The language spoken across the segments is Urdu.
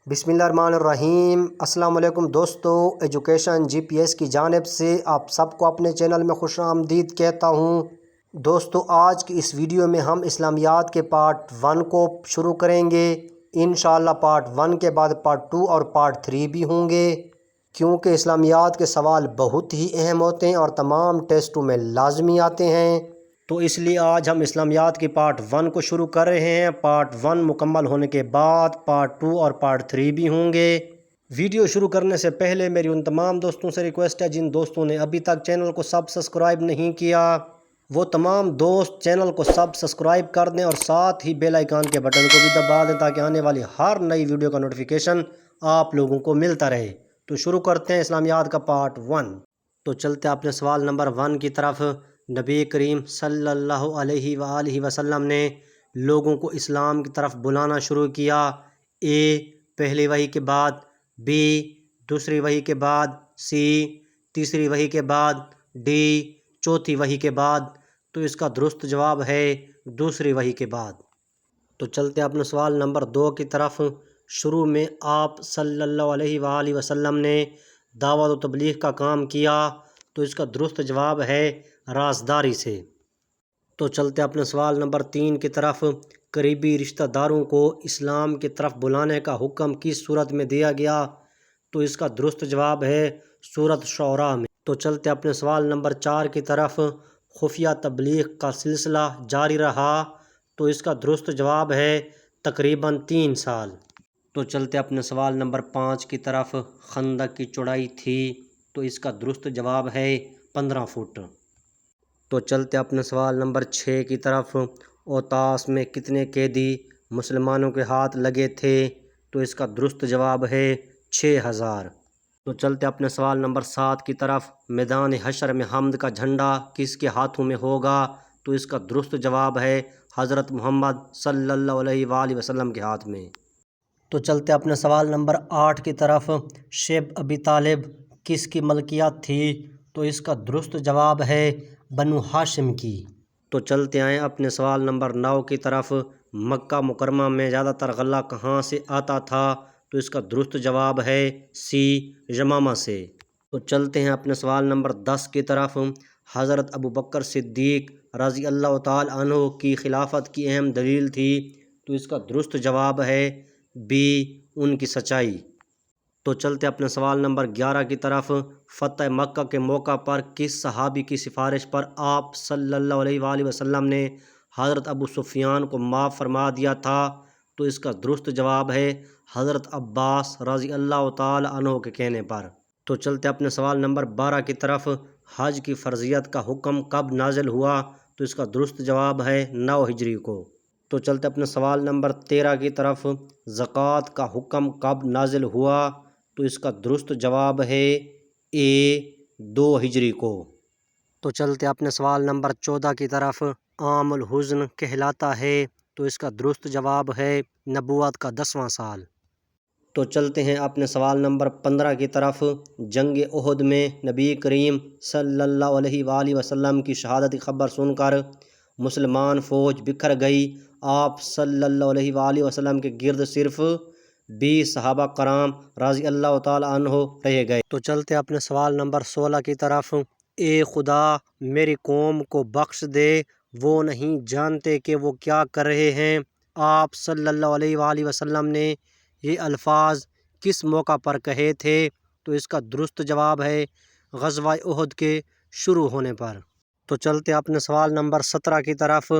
بسم اللہ الرحمن الرحیم۔ السلام علیکم دوستو، ایجوکیشن جی پی ایس کی جانب سے آپ سب کو اپنے چینل میں خوش آمدید کہتا ہوں۔ دوستو، آج کی اس ویڈیو میں ہم اسلامیات کے پارٹ 1 کو شروع کریں گے۔ انشاءاللہ پارٹ 1 کے بعد پارٹ 2 اور پارٹ 3 بھی ہوں گے، کیونکہ اسلامیات کے سوال بہت ہی اہم ہوتے ہیں اور تمام ٹیسٹوں میں لازمی آتے ہیں، تو اس لیے آج ہم اسلامیات کی پارٹ 1 کو شروع کر رہے ہیں۔ پارٹ 1 مکمل ہونے کے بعد پارٹ 2 اور پارٹ 3 بھی ہوں گے۔ ویڈیو شروع کرنے سے پہلے میری ان تمام دوستوں سے ریکویسٹ ہے جن دوستوں نے ابھی تک چینل کو سبسکرائب نہیں کیا، وہ تمام دوست چینل کو سبسکرائب کر دیں اور ساتھ ہی بیل آئیکن کے بٹن کو بھی دبا دیں تاکہ آنے والی ہر نئی ویڈیو کا نوٹیفیکیشن آپ لوگوں کو ملتا رہے۔ تو شروع کرتے ہیں اسلامیات کا پارٹ 1۔ تو چلتے اپنے سوال نمبر 1 کی طرف۔ نبی کریم صلی اللہ علیہ وآلہ وسلم نے لوگوں کو اسلام کی طرف بلانا شروع کیا۔ اے پہلی وحی کے بعد، بی دوسری وحی کے بعد، سی تیسری وحی کے بعد، ڈی چوتھی وحی کے بعد۔ تو اس کا درست جواب ہے دوسری وحی کے بعد۔ تو چلتے اپنے سوال نمبر 2 کی طرف۔ شروع میں آپ صلی اللہ علیہ وآلہ وسلم نے دعوت و تبلیغ کا کام کیا، تو اس کا درست جواب ہے رازداری سے۔ تو چلتے اپنے سوال نمبر 3 کی طرف۔ قریبی رشتہ داروں کو اسلام کی طرف بلانے کا حکم کس صورت میں دیا گیا؟ تو اس کا درست جواب ہے سورۃ شعراء میں۔ تو چلتے اپنے سوال نمبر 4 کی طرف۔ خفیہ تبلیغ کا سلسلہ جاری رہا، تو اس کا درست جواب ہے تقریباً 3 سال۔ تو چلتے اپنے سوال نمبر 5 کی طرف۔ خندق کی چوڑائی تھی، تو اس کا درست جواب ہے 15 فٹ۔ تو چلتے اپنے سوال نمبر 6 کی طرف۔ اوتاس میں کتنے قیدی مسلمانوں کے ہاتھ لگے تھے؟ تو اس کا درست جواب ہے 6000۔ تو چلتے اپنے سوال نمبر 7 کی طرف۔ میدان حشر میں حمد کا جھنڈا کس کے ہاتھوں میں ہوگا؟ تو اس کا درست جواب ہے حضرت محمد صلی اللہ علیہ وآلہ وسلم کے ہاتھ میں۔ تو چلتے اپنے سوال نمبر 8 کی طرف۔ شیب ابی طالب کس کی ملکیت تھی؟ تو اس کا درست جواب ہے بنو ہاشم کی۔ تو چلتے آئیں اپنے سوال نمبر 9 کی طرف۔ مکہ مکرمہ میں زیادہ تر غلہ کہاں سے آتا تھا؟ تو اس کا درست جواب ہے سی یمامہ سے۔ تو چلتے ہیں اپنے سوال نمبر 10 کی طرف۔ حضرت ابوبکر صدیق رضی اللہ تعالیٰ عنہ کی خلافت کی اہم دلیل تھی، تو اس کا درست جواب ہے بی ان کی سچائی۔ تو چلتے اپنے سوال نمبر 11 کی طرف۔ فتح مکہ کے موقع پر کس صحابی کی سفارش پر آپ صلی اللہ علیہ وآلہ وسلم نے حضرت ابو سفیان کو معاف فرما دیا تھا؟ تو اس کا درست جواب ہے حضرت عباس رضی اللہ تعالی عنہ کے کہنے پر۔ تو چلتے اپنے سوال نمبر 12 کی طرف۔ حج کی فرضیت کا حکم کب نازل ہوا؟ تو اس کا درست جواب ہے 9 ہجری کو۔ تو چلتے اپنے سوال نمبر 13 کی طرف۔ زکوٰۃ کا حکم کب نازل ہوا؟ تو اس کا درست جواب ہے اے 2 ہجری کو۔ تو چلتے اپنے سوال نمبر 14 کی طرف۔ عام الحزن کہلاتا ہے، تو اس کا درست جواب ہے نبوت کا 10واں سال۔ تو چلتے ہیں اپنے سوال نمبر 15 کی طرف۔ جنگ احد میں نبی کریم صلی اللہ علیہ وآلہ وسلم کی شہادت کی خبر سن کر مسلمان فوج بکھر گئی۔ آپ صلی اللہ علیہ وآلہ وسلم کے گرد صرف 20 صحابہ کرام رضی اللہ تعالیٰ عنہ رہ گئے۔ تو چلتے اپنے سوال نمبر 16 کی طرف۔ اے خدا میری قوم کو بخش دے، وہ نہیں جانتے کہ وہ کیا کر رہے ہیں۔ آپ صلی اللہ علیہ وآلہ وسلم نے یہ الفاظ کس موقع پر کہے تھے؟ تو اس کا درست جواب ہے غزوہ احد کے شروع ہونے پر۔ تو چلتے اپنے سوال نمبر 17 کی طرف۔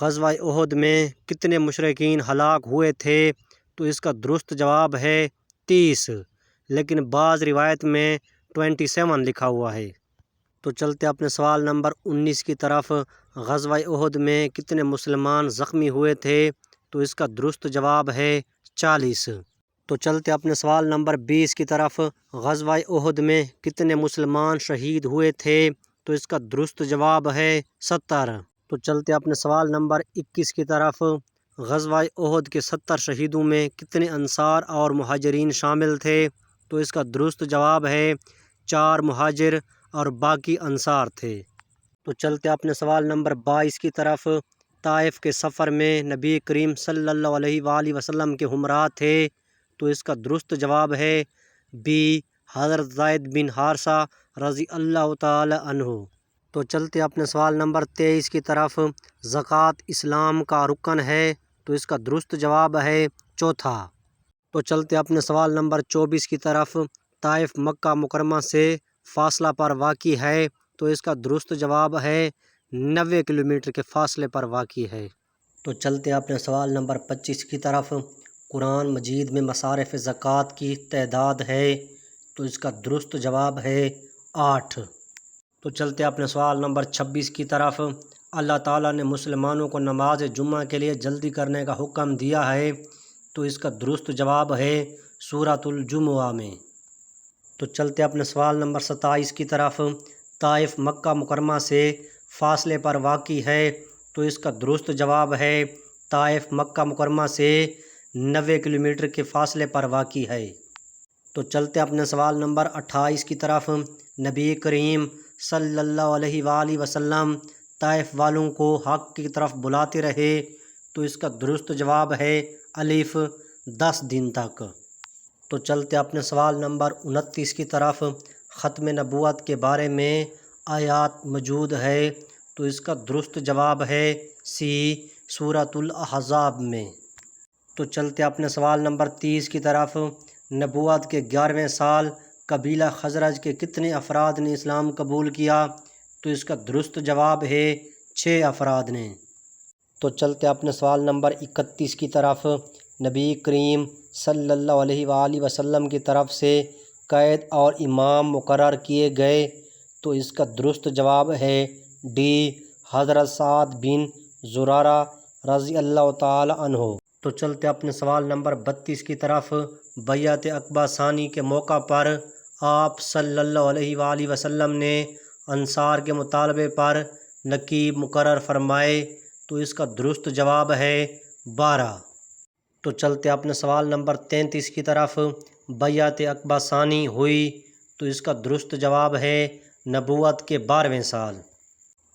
غزوہ احد میں کتنے مشرکین ہلاک ہوئے تھے؟ تو اس کا درست جواب ہے 30، لیکن بعض روایت میں 27 لکھا ہوا ہے۔ تو چلتے اپنے سوال نمبر 19 کی طرف۔ غزوہ احد میں کتنے مسلمان زخمی ہوئے تھے؟ تو اس کا درست جواب ہے 40۔ تو چلتے اپنے سوال نمبر 20 کی طرف۔ غزوہ احد میں کتنے مسلمان شہید ہوئے تھے؟ تو اس کا درست جواب ہے 70۔ تو چلتے اپنے سوال نمبر 21 کی طرف۔ غزوہ احد کے 70 شہیدوں میں کتنے انصار اور مہاجرین شامل تھے؟ تو اس کا درست جواب ہے 4 مہاجر اور باقی انصار تھے۔ تو چلتے اپنے سوال نمبر 22 کی طرف۔ طائف کے سفر میں نبی کریم صلی اللہ علیہ وآلہ وسلم کے ہمراہ تھے، تو اس کا درست جواب ہے بی حضرت زید بن حارثہ رضی اللہ تعالی عنہ۔ تو چلتے اپنے سوال نمبر 23 کی طرف۔ زکوٰۃ اسلام کا رکن ہے تو اس کا درست جواب ہے چوتھا۔ تو چلتے اپنے سوال نمبر 24 کی طرف۔ طائف مکہ مکرمہ سے فاصلہ پر واقع ہے تو اس کا درست جواب ہے 90 کلومیٹر کے فاصلے پر واقع ہے۔ تو چلتے اپنے سوال نمبر 25 کی طرف۔ قرآن مجید میں مصارف زکوٰۃ کی تعداد ہے تو اس کا درست جواب ہے 8۔ تو چلتے اپنے سوال نمبر 26 کی طرف۔ اللہ تعالیٰ نے مسلمانوں کو نماز جمعہ کے لیے جلدی کرنے کا حکم دیا ہے تو اس کا درست جواب ہے سورۃ الجمعہ میں۔ تو چلتے اپنے سوال نمبر 27 کی طرف۔ طائف مکہ مکرمہ سے فاصلے پر واقع ہے تو اس کا درست جواب ہے طائف مکہ مکرمہ سے 90 کلومیٹر کے فاصلے پر واقع ہے۔ تو چلتے اپنے سوال نمبر 28 کی طرف۔ نبی کریم صلی اللہ علیہ وآلہ وسلم طائف والوں کو حق کی طرف بلاتے رہے تو اس کا درست جواب ہے الف 10 دن تک۔ تو چلتے اپنے سوال نمبر 29 کی طرف۔ ختم نبوت کے بارے میں آیات موجود ہے تو اس کا درست جواب ہے سی سورۃ الاحزاب میں۔ تو چلتے اپنے سوال نمبر 30 کی طرف۔ نبوت کے 11ویں سال قبیلہ خزرج کے کتنے افراد نے اسلام قبول کیا تو اس کا درست جواب ہے 6 افراد نے۔ تو چلتے اپنے سوال نمبر 31 کی طرف۔ نبی کریم صلی اللہ علیہ وآلہ وسلم کی طرف سے قائد اور امام مقرر کیے گئے تو اس کا درست جواب ہے ڈی حضرت سعد بن زرارہ رضی اللہ تعالی عنہ۔ تو چلتے اپنے سوال نمبر 32 کی طرف۔ بیعت عقبہ ثانی کے موقع پر آپ صلی اللہ علیہ وآلہ وسلم نے انصار کے مطالبے پر نقیب مقرر فرمائے تو اس کا درست جواب ہے 12۔ تو چلتے اپنے سوال نمبر 33 کی طرف۔ بیعت عقبہ ثانی ہوئی تو اس کا درست جواب ہے نبوت کے 12ویں سال۔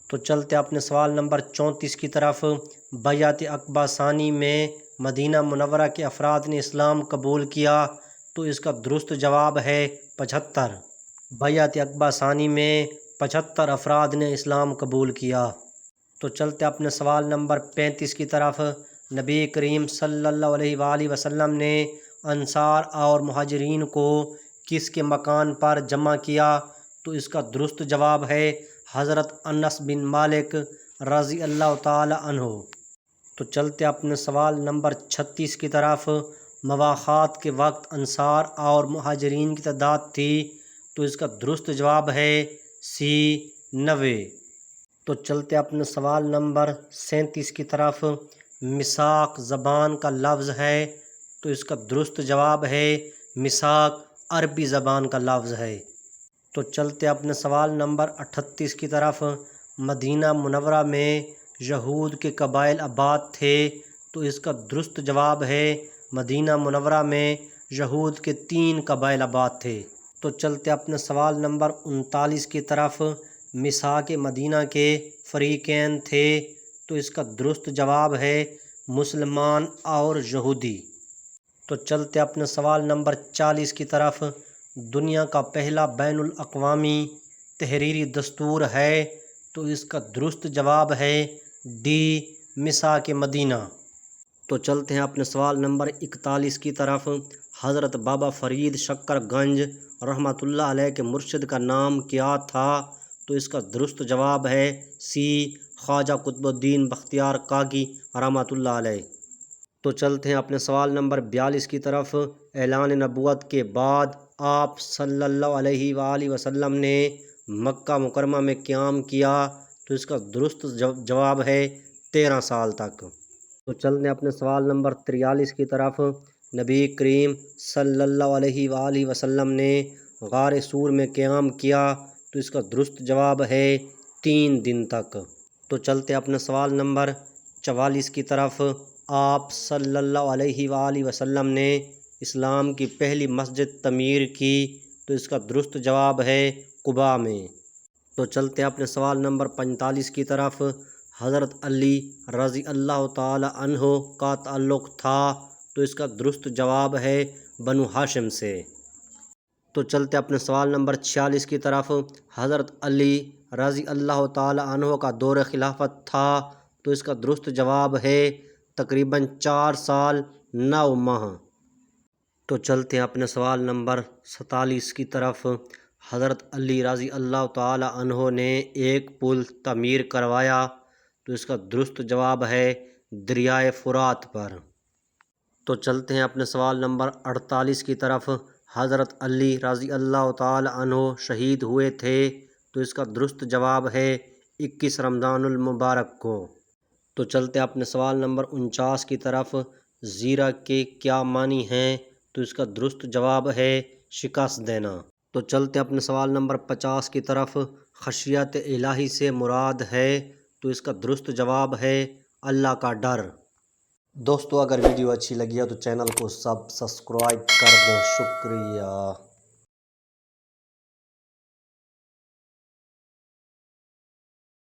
تو چلتے اپنے سوال نمبر 34 کی طرف۔ بیعت عقبہ ثانی میں مدینہ منورہ کے افراد نے اسلام قبول کیا تو اس کا درست جواب ہے 75۔ بیعت عقبہ ثانی میں 75 افراد نے اسلام قبول کیا۔ تو چلتے اپنے سوال نمبر 35 کی طرف۔ نبی کریم صلی اللہ علیہ وآلہ وسلم نے انصار اور مہاجرین کو کس کے مکان پر جمع کیا تو اس کا درست جواب ہے حضرت انس بن مالک رضی اللہ تعالی عنہ۔ تو چلتے اپنے سوال نمبر 36 کی طرف۔ مواخات کے وقت انصار اور مہاجرین کی تعداد تھی تو اس کا درست جواب ہے سی 90۔ تو چلتے اپنے سوال نمبر 37 کی طرف۔ میثاق زبان کا لفظ ہے تو اس کا درست جواب ہے میثاق عربی زبان کا لفظ ہے۔ تو چلتے اپنے سوال نمبر 38 کی طرف۔ مدینہ منورہ میں یہود کے قبائل آباد تھے تو اس کا درست جواب ہے مدینہ منورہ میں یہود کے 3 قبائل آباد تھے۔ تو چلتے اپنے سوال نمبر 39 کی طرف۔ میثاق مدینہ کے فریقین تھے تو اس کا درست جواب ہے مسلمان اور یہودی۔ تو چلتے اپنے سوال نمبر 40 کی طرف۔ دنیا کا پہلا بین الاقوامی تحریری دستور ہے تو اس کا درست جواب ہے ڈی میثاق مدینہ۔ تو چلتے ہیں اپنے سوال نمبر 41 کی طرف۔ حضرت بابا فرید شکر گنج رحمۃ اللہ علیہ کے مرشد کا نام کیا تھا تو اس کا درست جواب ہے سی خواجہ قطب الدین بختیار کاکی رحمۃ اللہ علیہ۔ تو چلتے ہیں اپنے سوال نمبر 42 کی طرف۔ اعلان نبوت کے بعد آپ صلی اللہ علیہ وآلہ وسلم نے مکہ مکرمہ میں قیام کیا تو اس کا درست جواب ہے 13 سال تک۔ تو چلتے ہیں اپنے سوال نمبر 43 کی طرف۔ نبی کریم صلی اللہ علیہ وآلہ وسلم نے غار سور میں قیام کیا تو اس کا درست جواب ہے 3 دن تک۔ تو چلتے اپنے سوال نمبر 44 کی طرف۔ آپ صلی اللہ علیہ وآلہ وسلم نے اسلام کی پہلی مسجد تعمیر کی تو اس کا درست جواب ہے قباء میں۔ تو چلتے اپنے سوال نمبر 45 کی طرف۔ حضرت علی رضی اللہ تعالی عنہ کا تعلق تھا تو اس کا درست جواب ہے بنو ہاشم سے۔ تو چلتے اپنے سوال نمبر 46 کی طرف۔ حضرت علی رضی اللہ تعالی عنہ کا دور خلافت تھا، تو اس کا درست جواب ہے تقریباً 4 سال 9 ماہ۔ تو چلتے ہیں اپنے سوال نمبر 47 کی طرف۔ حضرت علی رضی اللہ تعالی عنہ نے ایک پل تعمیر کروایا، تو اس کا درست جواب ہے دریائے فرات پر۔ تو چلتے ہیں اپنے سوال نمبر 48 کی طرف۔ حضرت علی رضی اللہ تعالی عنہ شہید ہوئے تھے، تو اس کا درست جواب ہے 21 رمضان المبارک کو۔ تو چلتے اپنے سوال نمبر 49 کی طرف۔ زیرہ کے کیا معنی ہیں؟ تو اس کا درست جواب ہے شکست دینا۔ تو چلتے اپنے سوال نمبر 50 کی طرف۔ خشیت الہی سے مراد ہے، تو اس کا درست جواب ہے اللہ کا ڈر۔ دوستو اگر ویڈیو اچھی لگی ہے تو چینل کو سبسکرائب کر دیں، شکریہ۔